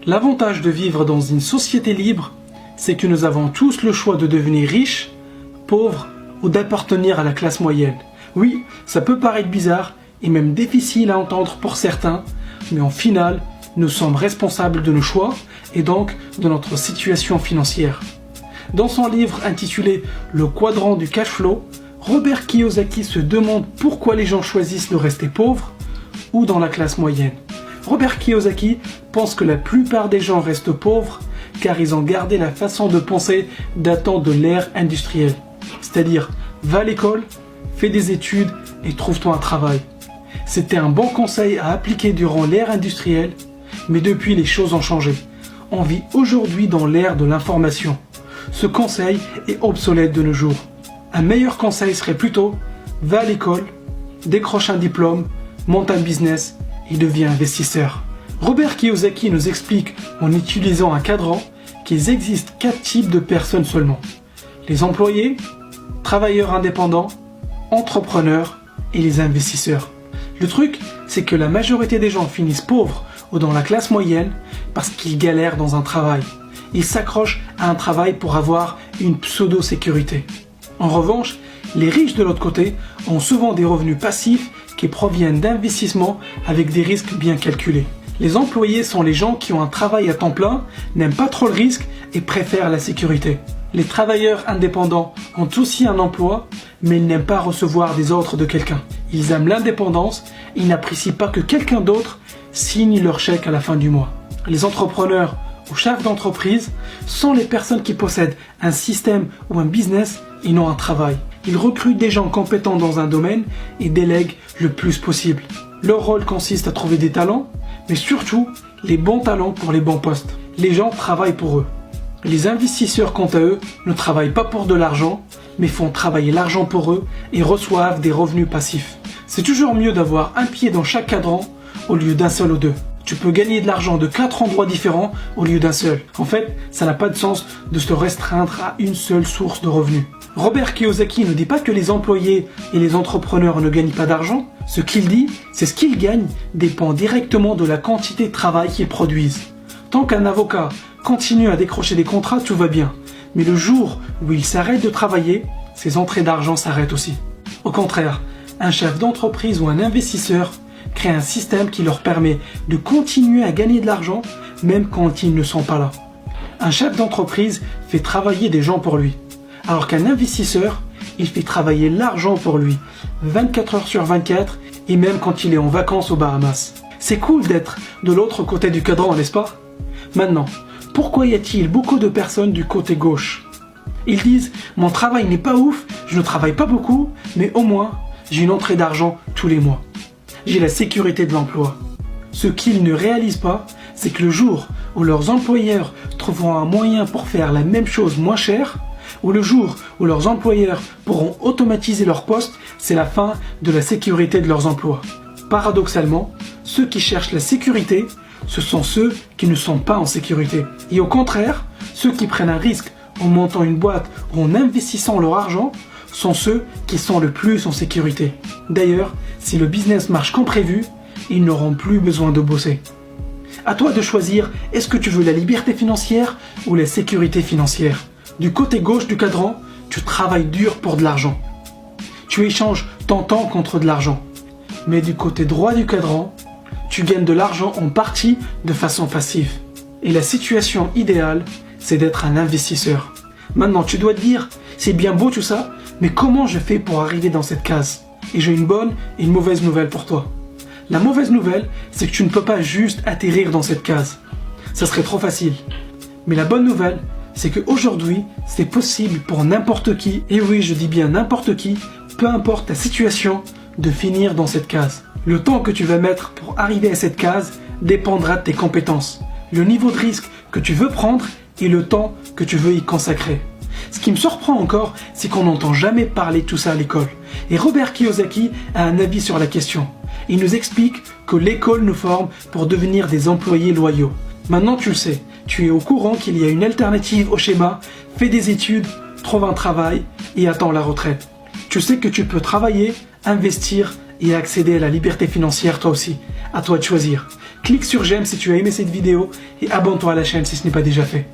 L'avantage de vivre dans une société libre, c'est que nous avons tous le choix de devenir riches, pauvres ou d'appartenir à la classe moyenne. Oui, ça peut paraître bizarre et même difficile à entendre pour certains, mais en final, nous sommes responsables de nos choix et donc de notre situation financière. Dans son livre intitulé Le quadrant du cash flow, Robert Kiyosaki se demande pourquoi les gens choisissent de rester pauvres ou dans la classe moyenne. Robert Kiyosaki pense que la plupart des gens restent pauvres car ils ont gardé la façon de penser datant de l'ère industrielle. C'est-à-dire, va à l'école, fais des études et trouve-toi un travail. C'était un bon conseil à appliquer durant l'ère industrielle, mais depuis les choses ont changé. On vit aujourd'hui dans l'ère de l'information. Ce conseil est obsolète de nos jours. Un meilleur conseil serait plutôt, va à l'école, décroche un diplôme, monte un business et deviens investisseur. Robert Kiyosaki nous explique en utilisant un cadran qu'il existe 4 types de personnes seulement. Les employés, travailleurs indépendants, entrepreneurs et les investisseurs. Le truc, c'est que la majorité des gens finissent pauvres ou dans la classe moyenne parce qu'ils galèrent dans un travail. Ils s'accrochent à un travail pour avoir une pseudo-sécurité. En revanche, les riches de l'autre côté ont souvent des revenus passifs qui proviennent d'investissements avec des risques bien calculés. Les employés sont les gens qui ont un travail à temps plein, n'aiment pas trop le risque et préfèrent la sécurité. Les travailleurs indépendants ont aussi un emploi, mais ils n'aiment pas recevoir des ordres de quelqu'un. Ils aiment l'indépendance, ils n'apprécient pas que quelqu'un d'autre signe leur chèque à la fin du mois. Les entrepreneurs ou chefs d'entreprise sont les personnes qui possèdent un système ou un business et non un travail. Ils recrutent des gens compétents dans un domaine et délèguent le plus possible. Leur rôle consiste à trouver des talents, mais surtout les bons talents pour les bons postes. Les gens travaillent pour eux. Les investisseurs, quant à eux, ne travaillent pas pour de l'argent, mais font travailler l'argent pour eux et reçoivent des revenus passifs. C'est toujours mieux d'avoir un pied dans chaque cadran au lieu d'un seul ou deux. Tu peux gagner de l'argent de 4 endroits différents au lieu d'un seul. En fait, ça n'a pas de sens de se restreindre à une seule source de revenus. Robert Kiyosaki ne dit pas que les employés et les entrepreneurs ne gagnent pas d'argent. Ce qu'il dit, c'est ce qu'ils gagnent dépend directement de la quantité de travail qu'ils produisent. Tant qu'un avocat continue à décrocher des contrats, tout va bien. Mais le jour où il s'arrête de travailler, ses entrées d'argent s'arrêtent aussi. Au contraire, un chef d'entreprise ou un investisseur crée un système qui leur permet de continuer à gagner de l'argent même quand ils ne sont pas là. Un chef d'entreprise fait travailler des gens pour lui, alors qu'un investisseur, il fait travailler l'argent pour lui, 24 heures sur 24 et même quand il est en vacances aux Bahamas. C'est cool d'être de l'autre côté du cadran, n'est-ce pas? Maintenant, pourquoi y a-t-il beaucoup de personnes du côté gauche? Ils disent « Mon travail n'est pas ouf, je ne travaille pas beaucoup, mais au moins, j'ai une entrée d'argent tous les mois. J'ai la sécurité de l'emploi. » Ce qu'ils ne réalisent pas, c'est que le jour où leurs employeurs trouveront un moyen pour faire la même chose moins cher, ou le jour où leurs employeurs pourront automatiser leur poste, c'est la fin de la sécurité de leurs emplois. Paradoxalement, ceux qui cherchent la sécurité, ce sont ceux qui ne sont pas en sécurité. Et au contraire, ceux qui prennent un risque en montant une boîte ou en investissant leur argent sont ceux qui sont le plus en sécurité. D'ailleurs, si le business marche comme prévu, ils n'auront plus besoin de bosser. À toi de choisir, est-ce que tu veux la liberté financière ou la sécurité financière? Du côté gauche du cadran, tu travailles dur pour de l'argent. Tu échanges ton temps contre de l'argent. Mais du côté droit du cadran, tu gagnes de l'argent en partie de façon passive. Et la situation idéale, c'est d'être un investisseur. Maintenant, tu dois te dire, c'est bien beau tout ça, mais comment je fais pour arriver dans cette case? Et j'ai une bonne et une mauvaise nouvelle pour toi. La mauvaise nouvelle, c'est que tu ne peux pas juste atterrir dans cette case. Ça serait trop facile. Mais la bonne nouvelle, c'est qu'aujourd'hui, c'est possible pour n'importe qui, et oui, je dis bien n'importe qui, peu importe ta situation, de finir dans cette case. Le temps que tu vas mettre pour arriver à cette case dépendra de tes compétences, le niveau de risque que tu veux prendre et le temps que tu veux y consacrer. Ce qui me surprend encore, c'est qu'on n'entend jamais parler de tout ça à l'école. Et Robert Kiyosaki a un avis sur la question. Il nous explique que l'école nous forme pour devenir des employés loyaux. Maintenant tu le sais, tu es au courant qu'il y a une alternative au schéma, fais des études, trouve un travail et attends la retraite. Tu sais que tu peux travailler, investir et à accéder à la liberté financière toi aussi. À toi de choisir. Clique sur j'aime si tu as aimé cette vidéo et abonne-toi à la chaîne si ce n'est pas déjà fait.